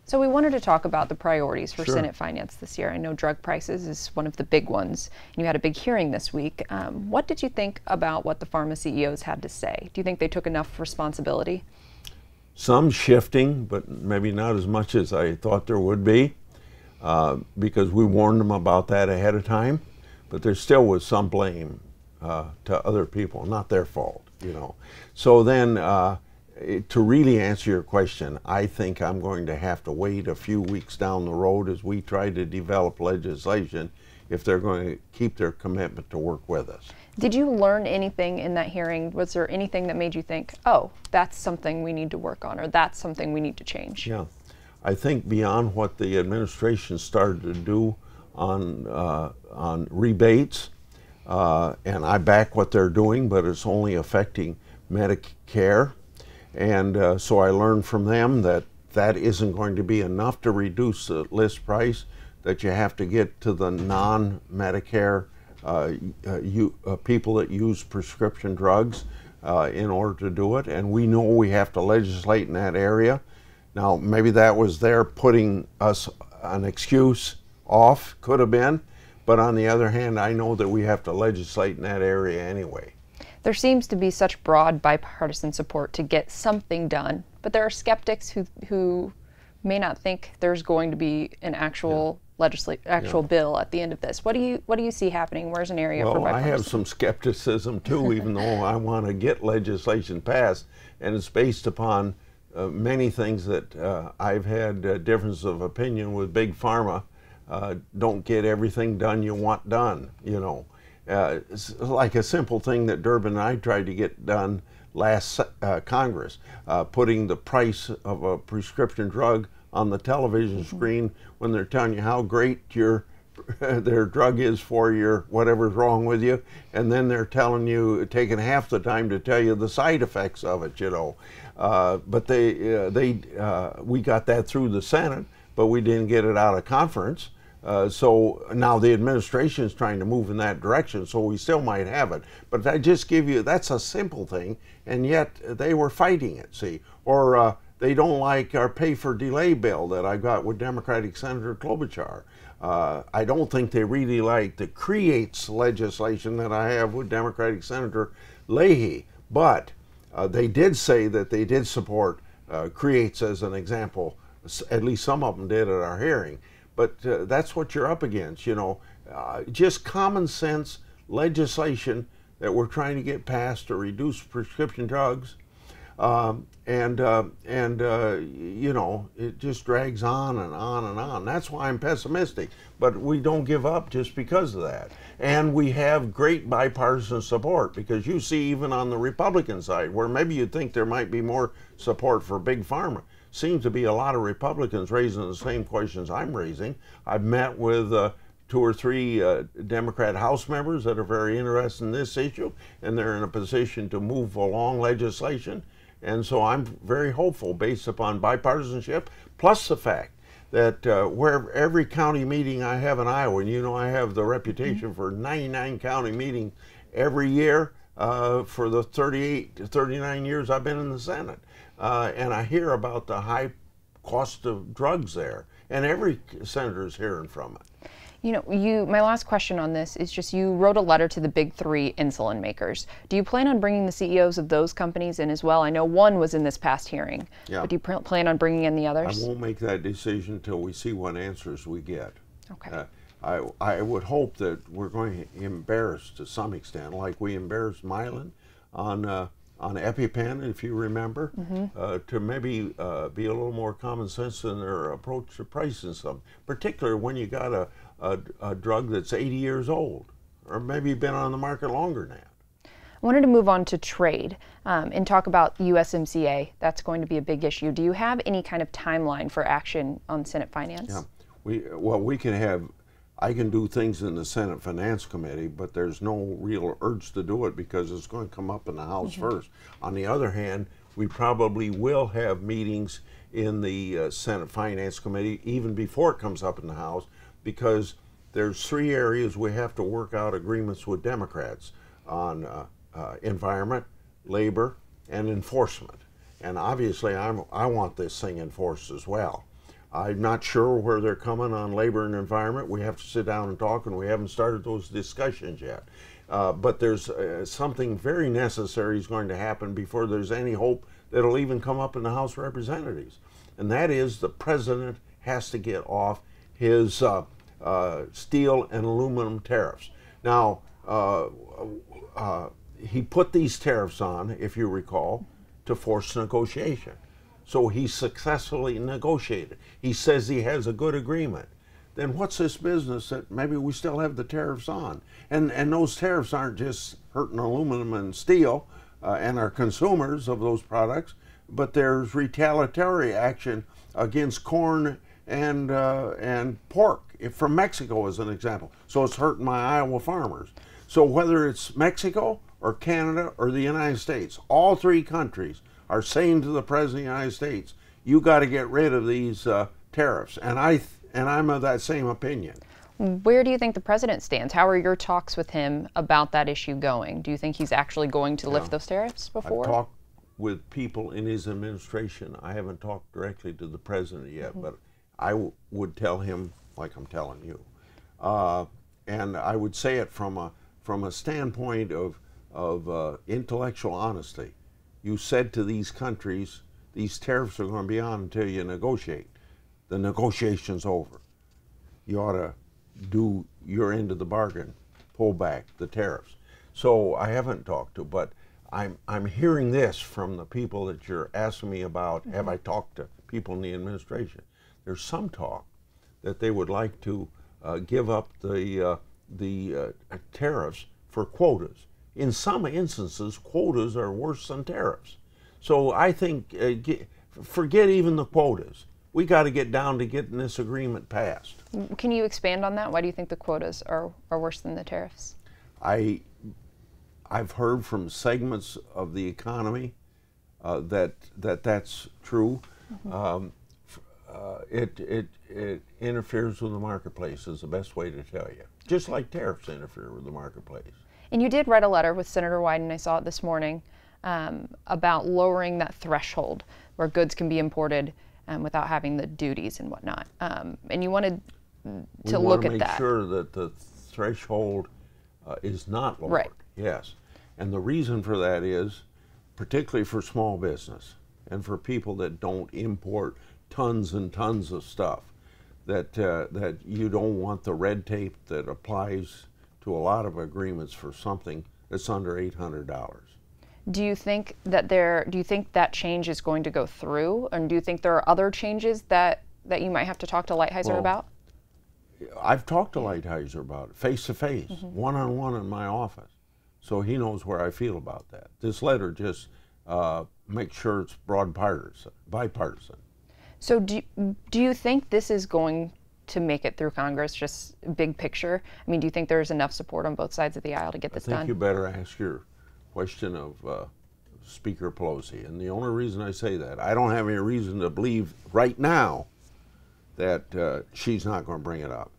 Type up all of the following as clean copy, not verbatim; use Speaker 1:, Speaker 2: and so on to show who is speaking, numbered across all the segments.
Speaker 1: So we wanted to talk about the priorities for
Speaker 2: Sure.
Speaker 1: Senate Finance this year. I know drug prices is one of the big ones, and you had a big hearing this week. What did you think about what the pharma CEOs had to say? Do you think they took enough responsibility?
Speaker 2: Some shifting, but maybe not as much as I thought there would be, because we warned them about that ahead of time. But there still was some blame to other people, not their fault, you know. So then, to really answer your question, I think I'm going to have to wait a few weeks down the road as we try to develop legislation if they're going to keep their commitment to work with us.
Speaker 1: Did you learn anything in that hearing? Was there anything that made you think, oh, that's something we need to work on, or that's something we need to change?
Speaker 2: Yeah, I think beyond what the administration started to do on rebates, and I back what they're doing, but it's only affecting Medicare. And so I learned from them that that isn't going to be enough to reduce the list price, that you have to get to the non-Medicare people that use prescription drugs in order to do it. And we know we have to legislate in that area. Now, maybe that was their putting us an excuse off, could have been. But on the other hand, I know that we have to legislate in that area anyway.
Speaker 1: There seems to be such broad bipartisan support to get something done, but there are skeptics who may not think there's going to be an actual bill at the end of this. What do you see happening? Where's an area for bipartisan?
Speaker 2: Well, I have some skepticism too, even though I want to get legislation passed, and it's based upon many things that I've had differences of opinion with Big Pharma. Don't get everything done you want done, you know. It's like a simple thing that Durbin and I tried to get done last Congress, putting the price of a prescription drug on the television screen when they're telling you how great their drug is for your whatever's wrong with you, and then they're telling you, taking half the time to tell you the side effects of it, you know. But we got that through the Senate, but we didn't get it out of conference. So now the administration is trying to move in that direction, so we still might have it. But I just give you, that's a simple thing, and yet they were fighting it, see. Or they don't like our pay for delay bill that I got with Democratic Senator Klobuchar. I don't think they really like the creates legislation that I have with Democratic Senator Leahy. But they did say that they did support creates as an example. At least some of them did at our hearing. But that's what you're up against, you know, just common sense legislation that we're trying to get passed to reduce prescription drugs. You know, it just drags on and on and on. That's why I'm pessimistic. But we don't give up just because of that. And we have great bipartisan support, because you see even on the Republican side, where maybe you'd think there might be more support for Big Pharma, seems to be a lot of Republicans raising the same questions I'm raising. I've met with 2 or 3 Democrat House members that are very interested in this issue, and they're in a position to move along legislation. And so I'm very hopeful, based upon bipartisanship, plus the fact that where every county meeting I have in Iowa, and you know I have the reputation for 99 county meetings every year for the 38 to 39 years I've been in the Senate. And I hear about the high cost of drugs there, and every senator is hearing from it.
Speaker 1: You know, my last question on this is just, you wrote a letter to the big 3 insulin makers. Do you plan on bringing the CEOs of those companies in as well? I know one was in this past hearing, but do you plan on bringing in the others?
Speaker 2: I won't make that decision until we see what answers we get.
Speaker 1: Okay.
Speaker 2: I would hope that we're going to embarrass to some extent, like we embarrassed Mylan on EpiPen, if you remember, to maybe be a little more common sense in their approach to pricing some, particularly when you got a drug that's 80 years old, or maybe been on the market longer now.
Speaker 1: I wanted to move on to trade and talk about USMCA. That's going to be a big issue. Do you have any kind of timeline for action on Senate Finance?
Speaker 2: Yeah, I can do things in the Senate Finance Committee, but there's no real urge to do it because it's going to come up in the House first. On the other hand, we probably will have meetings in the Senate Finance Committee even before it comes up in the House, because there's 3 areas we have to work out agreements with Democrats on: environment, labor, and enforcement. And obviously I want this thing enforced as well. I'm not sure where they're coming on labor and environment. We have to sit down and talk, and we haven't started those discussions yet. But there's something very necessary is going to happen before there's any hope that it'll even come up in the House of Representatives. And that is the president has to get off his steel and aluminum tariffs. Now, he put these tariffs on, if you recall, to force negotiation. So he successfully negotiated. He says he has a good agreement. Then what's this business that maybe we still have the tariffs on? And those tariffs aren't just hurting aluminum and steel and our consumers of those products, but there's retaliatory action against corn and pork from Mexico as an example. So it's hurting my Iowa farmers. So whether it's Mexico or Canada or the United States, all three countries are saying to the President of the United States, you got to get rid of these tariffs. And I'm of that same opinion.
Speaker 1: Where do you think the president stands? How are your talks with him about that issue going? Do you think he's actually going to lift those tariffs before?
Speaker 2: I've talked with people in his administration. I haven't talked directly to the president yet, but I would tell him like I'm telling you. And I would say it from a standpoint of intellectual honesty. You said to these countries, these tariffs are going to be on until you negotiate. The negotiation's over. You ought to do your end of the bargain, pull back the tariffs. So I haven't talked to, but I'm hearing this from the people that you're asking me about. Have I talked to people in the administration? There's some talk that they would like to give up the tariffs for quotas. In some instances, quotas are worse than tariffs. So I think, forget even the quotas. We got to get down to getting this agreement passed.
Speaker 1: Can you expand on that? Why do you think the quotas are worse than the tariffs?
Speaker 2: I've heard from segments of the economy that's true. It interferes with the marketplace is the best way to tell you. Just like tariffs interfere with the marketplace.
Speaker 1: And you did write a letter with Senator Wyden, I saw it this morning, about lowering that threshold where goods can be imported without having the duties and whatnot. And you wanted to look at that.
Speaker 2: We want to make sure that the threshold is not lowered.
Speaker 1: Right.
Speaker 2: Yes. And the reason for that is, particularly for small business and for people that don't import tons and tons of stuff, that you don't want the red tape that applies to a lot of agreements for something that's under $800.
Speaker 1: Do you think that change is going to go through, and do you think there are other changes that you might have to talk to Lighthizer about?
Speaker 2: I've talked to Lighthizer about it, face to face, one-on-one in my office, so he knows where I feel about that. This letter just makes sure it's bipartisan. So
Speaker 1: do you think this is going to make it through Congress, just big picture? I mean, do you think there's enough support on both sides of the aisle to get this done?
Speaker 2: I think you better ask your question of Speaker Pelosi. And the only reason I say that, I don't have any reason to believe right now that she's not going to bring it up.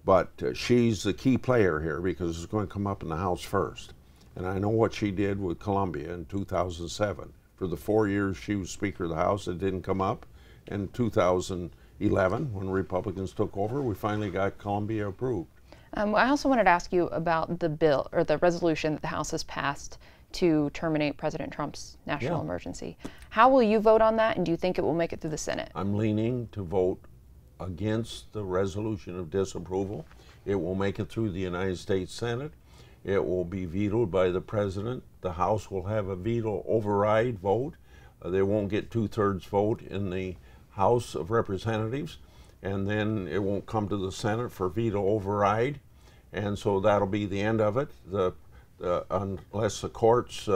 Speaker 2: But she's the key player here because it's going to come up in the House first. And I know what she did with Columbia in 2007. For the 4 years she was Speaker of the House, it didn't come up. In 2011, when Republicans took over, we finally got Columbia approved.
Speaker 1: I also wanted to ask you about the bill, or the resolution that the House has passed to terminate President Trump's national emergency. How will you vote on that, and do you think it will make it through the Senate?
Speaker 2: I'm leaning to vote against the resolution of disapproval. It will make it through the United States Senate. It will be vetoed by the President. The House will have a veto override vote. They won't get 2/3 vote in the House of Representatives, and then it won't come to the Senate for veto override, and so that'll be the end of it. Unless the courts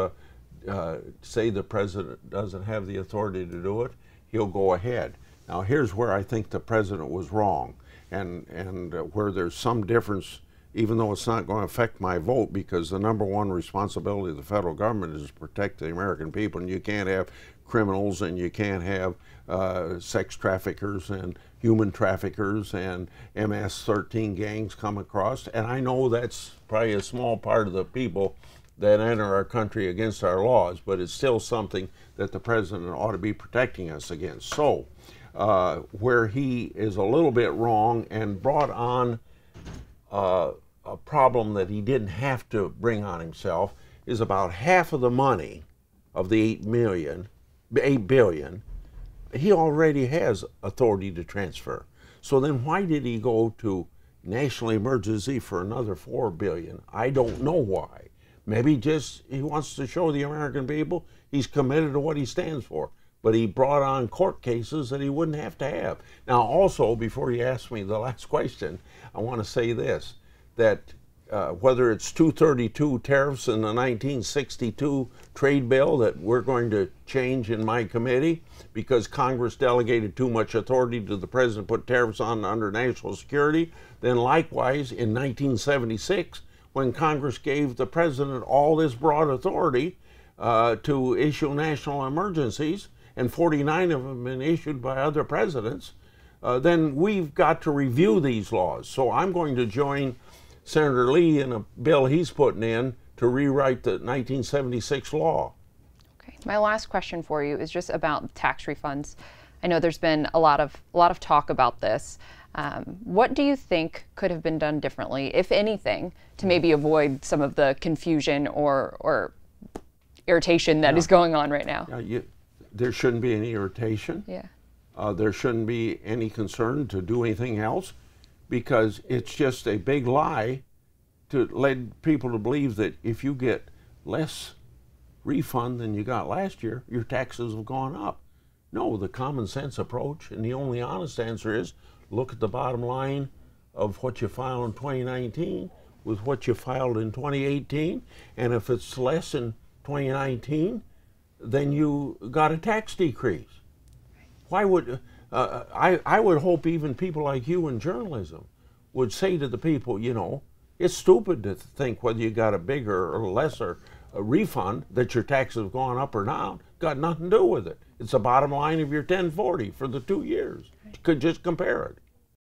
Speaker 2: say the President doesn't have the authority to do it, he'll go ahead. Now here's where I think the President was wrong, and where there's some difference, even though it's not going to affect my vote, because the #1 responsibility of the federal government is to protect the American people, and you can't have criminals, and you can't have sex traffickers and human traffickers and MS-13 gangs come across. And I know that's probably a small part of the people that enter our country against our laws, but it's still something that the President ought to be protecting us against. So where he is a little bit wrong and brought on a problem that he didn't have to bring on himself, is about half of the money of the 8 billion, he already has authority to transfer. So then why did he go to national emergency for another 4 billion? I don't know why. Maybe just he wants to show the American people he's committed to what he stands for. But he brought on court cases that he wouldn't have to have. Now also, before you ask me the last question, I want to say this, that whether it's 232 tariffs in the 1962 trade bill that we're going to change in my committee because Congress delegated too much authority to the president to put tariffs on under national security, then likewise in 1976 when Congress gave the president all this broad authority to issue national emergencies, and 49 of them have been issued by other presidents, then we've got to review these laws. So I'm going to join Senator Lee in a bill he's putting in to rewrite the 1976 law.
Speaker 1: Okay. My last question for you is just about tax refunds. I know there's been a lot of talk about this. What do you think could have been done differently, if anything, to maybe avoid some of the confusion or irritation that is going on right now?
Speaker 2: There shouldn't be any irritation.
Speaker 1: Yeah.
Speaker 2: There shouldn't be any concern to do anything else, because it's just a big lie to lead people to believe that if you get less refund than you got last year, your taxes have gone up. No, the common sense approach and the only honest answer is look at the bottom line of what you filed in 2019 with what you filed in 2018, and if it's less in 2019, then you got a tax decrease. Why would I would hope even people like you in journalism would say to the people, you know, it's stupid to think whether you got a bigger or lesser refund that your taxes have gone up or down. Got nothing to do with it. It's the bottom line of your 1040 for the 2 years. You could just compare it.